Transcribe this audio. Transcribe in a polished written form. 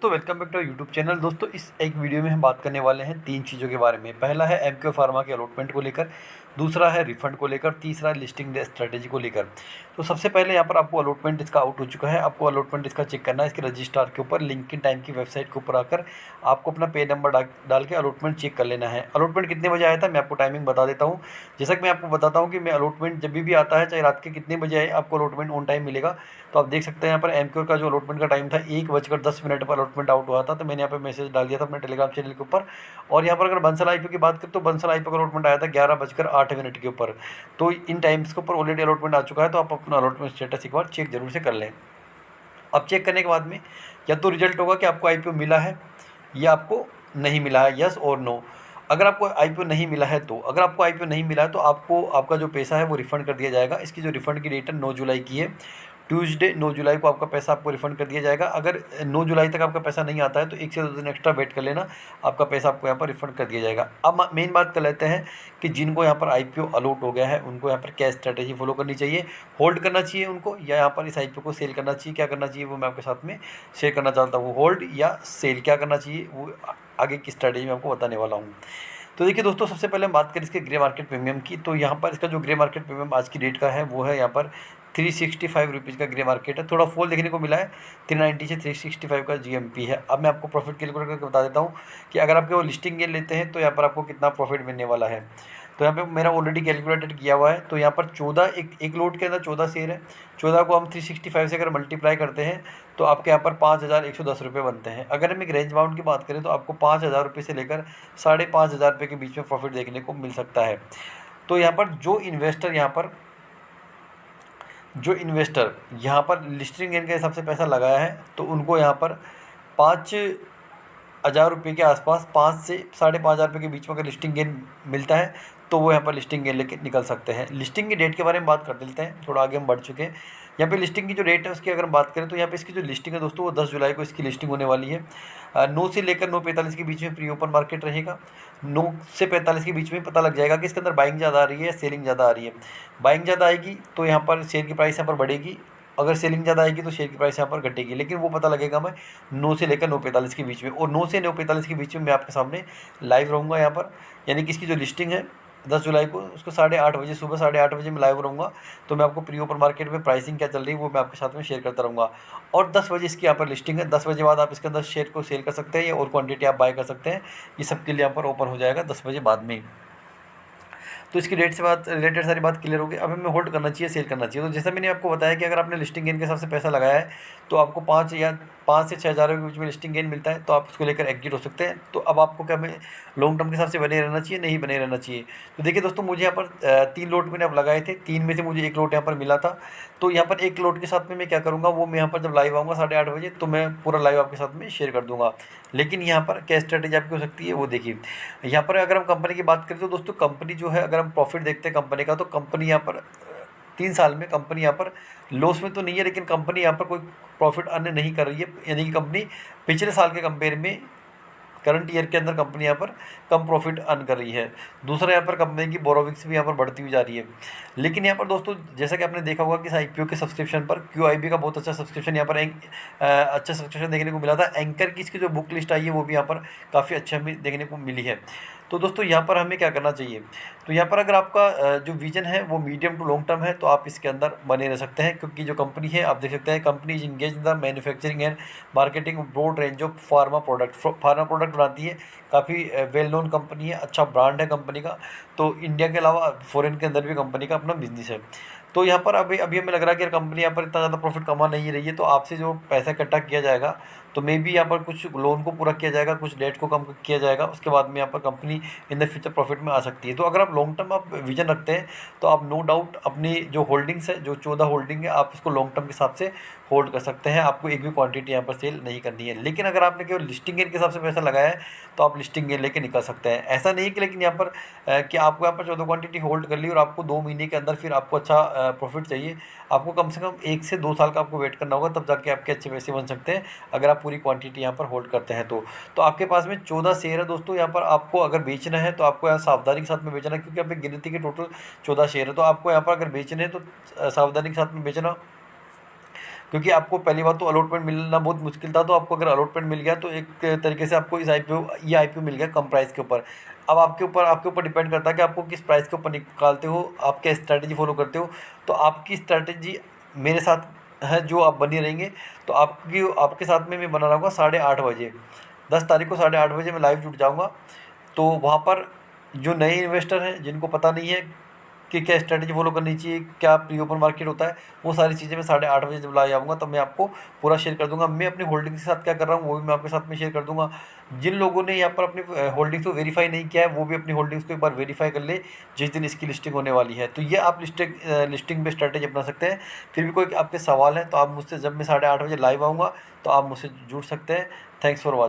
दोस्तों welcome back to YouTube channel. दोस्तों इस एक वीडियो में हम बात करने वाले हैं तीन चीज़ों के बारे में। पहला है एमक्यू फार्मा के अलॉटमेंट को लेकर, दूसरा है रिफंड को लेकर, तीसरा लिस्टिंग स्ट्रेटेजी को लेकर। तो सबसे पहले यहाँ पर आपको अलॉटमेंट इसका आउट हो चुका है। आपको अलॉटमेंट इसका चेक करना है। इसके रजिस्ट्रार के ऊपर लिंक्डइन टाइम की वेबसाइट के ऊपर आकर आपको अपना पे नंबर डाल के अलॉटमेंट चेक कर लेना है। अलॉटमेंट कितने बजे आया था मैं आपको टाइमिंग बता देता हूँ। जैसा कि मैं आपको बताता हूँ कि मैं अलॉटमेंट जब भी आता है, चाहे रात के कितने बजे आए, आपको अलॉटमेंट ऑन टाइम मिलेगा। तो आप देख सकते हैं यहाँ पर एमक्यू का जो अलॉटमेंट का टाइम था 1:10 पर अलॉटमेंट आउट हुआ था। तो मैंने यहाँ पे मैसेज डाल दिया था अपने टेलीग्राम चैनल के ऊपर। और यहाँ पर अगर बंसल आईपी की बात करें तो बंसल आईपी का अलॉटमेंट आया था 11:08 के ऊपर। तो इन टाइम्स के ऊपर ऑलरेडी अलॉटमेंट आ चुका है। तो आप अपना अलॉटमेंट स्टेटस एक बार चेक जरूर से कर लें। अब चेक करने के बाद में या तो रिजल्ट होगा कि आपको आईपीओ मिला है या आपको नहीं मिला है, यस और नो। अगर आपको आईपीओ नहीं मिला है तो अगर आपको आईपीओ नहीं मिला है तो आपको आपका जो पैसा है वो रिफ़ंड कर दिया जाएगा। इसकी जो रिफ़ंड की डेट है 9 जुलाई की है। ट्यूसडे 9 जुलाई को आपका पैसा आपको रिफ़ंड कर दिया जाएगा। अगर 9 जुलाई तक आपका पैसा नहीं आता है तो 1 से 2 दिन एक्स्ट्रा वेट कर लेना, आपका पैसा आपको यहाँ पर रिफ़ंड कर दिया जाएगा। अब मेन बात कर लेते हैं कि जिनको यहाँ पर आईपीओ अलॉट हो गया है उनको यहाँ पर क्या स्ट्रैटेजी फॉलो करनी चाहिए। होल्ड करना चाहिए उनको या यहाँ पर इस आईपीओ को सेल करना चाहिए, क्या करना चाहिए वो मैं आपके साथ में शेयर करना चाहता हूँ। होल्ड या सेल क्या करना चाहिए वो आगे की स्ट्रैटेजी मैं आपको बताने वाला हूँ। तो देखिए दोस्तों, सबसे पहले हम बात करें इसके ग्रे मार्केट प्रीमियम की। तो यहाँ पर इसका जो ग्रे मार्केट प्रीमियम आज की डेट का है वो है यहाँ पर 365 रुपीज़ का ग्रे मार्केट है। थोड़ा फॉल देखने को मिला है, 390 से 365 का जीएमपी है। अब मैं आपको प्रॉफिट कैलकुलेट करके बता देता हूँ कि अगर आप केवल लिस्टिंग गेन लेते हैं तो यहाँ पर आपको कितना प्रॉफिट मिलने वाला है। तो यहाँ पे मेरा ऑलरेडी कैलकुलेटेड किया हुआ है। तो यहाँ पर 14 एक लोट के अंदर 14 शेयर है। 14 को हम 365 से अगर मल्टीप्लाई करते हैं तो आपके यहाँ पर 5,110 रुपये बनते हैं। अगर हम एक रेंज बाउंड की बात करें तो आपको 5,000 रुपये से लेकर 5,500 रुपये के बीच में प्रॉफिट देखने को मिल सकता है। तो यहाँ पर जो इन्वेस्टर यहाँ पर लिस्टिंग गेन के हिसाब से पैसा लगाया है तो उनको यहाँ पर 5,000 रुपये के आसपास 5 से 5,500 रुपये के बीच में अगर लिस्टिंग गेन मिलता है तो वो यहाँ पर लिस्टिंग गेन लेके निकल सकते हैं। लिस्टिंग की डेट के बारे में बात कर लेते हैं, थोड़ा आगे हम बढ़ चुके हैं। यहाँ पे लिस्टिंग की जो डेट है उसकी अगर हम बात करें तो यहाँ पे इसकी जो लिस्टिंग है दोस्तों वो 10 जुलाई को इसकी लिस्टिंग होने वाली है। 9 से लेकर 9:45 के बीच में प्री ओपन मार्केट रहेगा। 9 से 45 के बीच में पता लग जाएगा कि इसके अंदर बाइंग ज़्यादा आ रही है या सेलिंग ज़्यादा आ रही है। बाइंग ज़्यादा आएगी तो यहाँ पर शेयर की प्राइस यहाँ पर बढ़ेगी, अगर सेलिंग ज़्यादा आएगी तो शेयर की प्राइस यहाँ पर घटेगी। लेकिन वो पता लगेगा मैं 9 से लेकर 9:45 के बीच में, और 9 से 9:45 के बीच में मैं आपके सामने लाइव रहूँगा यहाँ पर। यानी कि इसकी जो लिस्टिंग है 10 जुलाई को उसको 8:30 बजे, सुबह 8:30 बजे मैं लाइव रहूँगा। तो मैं आपको प्री ओपन मार्केट में प्राइसिंग क्या चल रही है वो मैं आपके साथ में शेयर करता रहूँगा। और 10 बजे इसकी यहाँ पर लिस्टिंग है। 10 बजे बाद आप इसके अंदर शेयर को सेल कर सकते हैं या और क्वांटिटी आप बाय कर सकते हैं। ये सबके लिए यहाँ पर ओपन हो जाएगा 10 बजे बाद में। तो इसकी डेट से बात रिलेटेड सारी बात क्लियर हो गई। अब हमें होल्ड करना चाहिए, सेल करना चाहिए। तो जैसा मैंने आपको बताया कि अगर आपने लिस्टिंग गेन के हिसाब से पैसा लगाया है तो आपको 5 से 6,000 के बीच में लिस्टिंग गेन मिलता है, तो आप उसको लेकर एग्जिट हो सकते हैं। तो अब आपको क्या में लॉन्ग टर्म के हिसाब से बने रहना चाहिए, नहीं बने रहना चाहिए। तो देखिए दोस्तों, मुझे यहाँ पर 3 लोट मैंने अब लगाए थे, 3 में से मुझे 1 लोट यहाँ पर मिला था। तो यहाँ पर 1 लोट के साथ में मैं क्या करूँगा, वो मैं यहाँ पर जब लाइव आऊँगा 8:30 बजे तो मैं पूरा लाइव आपके साथ में शेयर कर दूँगा। लेकिन यहाँ पर क्या स्ट्रैटेजी आपकी हो सकती है वो देखिए। यहाँ पर अगर हम कंपनी की बात करें तो दोस्तों कंपनी जो है, अगर हम प्रॉफिट देखते हैं कंपनी का, तो कंपनी यहाँ पर 3 साल में कंपनी यहाँ पर लॉस में तो नहीं है, लेकिन कंपनी यहाँ पर कोई प्रॉफिट अर्न नहीं कर रही है। यानी कि कंपनी पिछले साल के कंपेयर में करंट ईयर के अंदर कंपनी यहाँ पर कम प्रॉफिट अर्न कर रही है। दूसरा, यहाँ पर कंपनी की बोरोविंग्स भी यहाँ पर बढ़ती हुई जा रही है। लेकिन यहाँ पर दोस्तों जैसा कि आपने देखा होगा कि इस आईपीओ के सब्सक्रिप्शन पर क्यूआईबी का बहुत अच्छा सब्सक्रिप्शन यहाँ पर अच्छा सब्सक्रिप्शन देखने को मिला था। एंकर की इसकी जो बुक लिस्ट आई है वो भी यहाँ पर काफ़ी अच्छा हमें देखने को मिली है। तो दोस्तों यहाँ पर हमें क्या करना चाहिए, तो यहाँ पर अगर आपका जो विजन है वो मीडियम टू लॉन्ग टर्म है तो आप इसके अंदर बने रह सकते हैं। क्योंकि जो कंपनी है आप देख सकते हैं, company is engage in the manufacturing and marketing broad range of pharma product बनाती है। काफ़ी वेल नोन कंपनी है, अच्छा ब्रांड है कंपनी का। तो इंडिया के अलावा फॉरेन के अंदर भी कंपनी का अपना बिजनेस है। तो यहाँ पर अभी अभी हमें लग रहा है कि यार कंपनी यहाँ पर इतना ज़्यादा प्रॉफिट कमा नहीं रही है, तो आपसे जो पैसा इकट्ठा किया जाएगा तो मे बी यहाँ पर कुछ लोन को पूरा किया जाएगा, कुछ डेट को कम किया जाएगा। उसके बाद में यहाँ पर company in the future profit में आ सकती है। तो अगर आप लॉन्ग टर्म आप विजन रखते हैं तो आप नो डाउट अपनी जो होल्डिंग्स है, जो 14 होल्डिंग है, आप इसको लॉन्ग टर्म के हिसाब से होल्ड कर सकते हैं। आपको एक भी क्वांटिटी यहाँ पर सेल नहीं करनी है। लेकिन अगर आपने केवल लिस्टिंग गेन के हिसाब से पैसा लगाया है तो आप लिस्टिंग गेन लेके निकल सकते हैं। ऐसा नहीं कि लेकिन यहाँ पर कि आपको यहाँ पर 14 क्वांटिटी होल्ड कर ली और आपको 2 महीने के अंदर फिर आपको अच्छा प्रॉफिट चाहिए। आपको कम से कम 1 से 2 साल का आपको वेट करना होगा, तब जाके आपके अच्छे पैसे बन सकते हैं अगर आप पूरी क्वांटिटी यहाँ पर होल्ड करते हैं। तो आपके पास में 14 शेयर है दोस्तों। यहाँ पर आपको अगर बेचना है तो आपको यहाँ सावधानी के साथ में बेचना है, क्योंकि यहाँ पे गिनती के टोटल 14 शेयर है। तो आपको यहाँ पर अगर बेचने हैं तो सावधानी के साथ में बेचना। क्योंकि आपको पहली बात तो अलॉटमेंट मिलना बहुत मुश्किल था, तो आपको अगर अलॉटमेंट मिल गया तो एक तरीके से आपको ये आईपीओ मिल गया कम प्राइस के ऊपर। अब आपके ऊपर डिपेंड करता है कि आपको किस प्राइस के ऊपर निकालते हो, आप क्या स्ट्रैटेजी फॉलो करते हो। तो आपकी स्ट्रैटेजी मेरे साथ है जो आप बनी रहेंगे, तो आपके साथ में मैं बना रहूँगा 8:30 बजे, 10 तारीख को 8:30 बजे मैं लाइव जुट जाऊँगा। तो वहाँ पर जो नए इन्वेस्टर हैं जिनको पता नहीं है कि क्या स्ट्रैटेजी फॉलो करनी चाहिए, क्या प्री ओपन मार्केट होता है, वो सारी चीज़ें मैं 8:30 बजे जब लाइव आऊँगा तब मैं आपको पूरा शेयर कर दूँगा। मैं अपनी होल्डिंग के साथ क्या कर रहा हूँ वो भी मैं आपके साथ में शेयर कर दूँगा। जिन लोगों ने यहाँ पर अपनी होल्डिंग्स को वेरीफाई नहीं किया है वो भी अपनी होल्डिंग्स को एक बार वेरीफाई कर ले, जिस दिन इसकी लिस्टिंग होने वाली है। तो ये आप लिस्टिंग पे स्ट्रैटेजी अपना सकते हैं। फिर भी कोई आपके सवाल है तो आप मुझसे, जब मैं 8:30 बजे लाइव आऊँगा तो आप मुझसे जुड़ सकते हैं। Thanks for watching.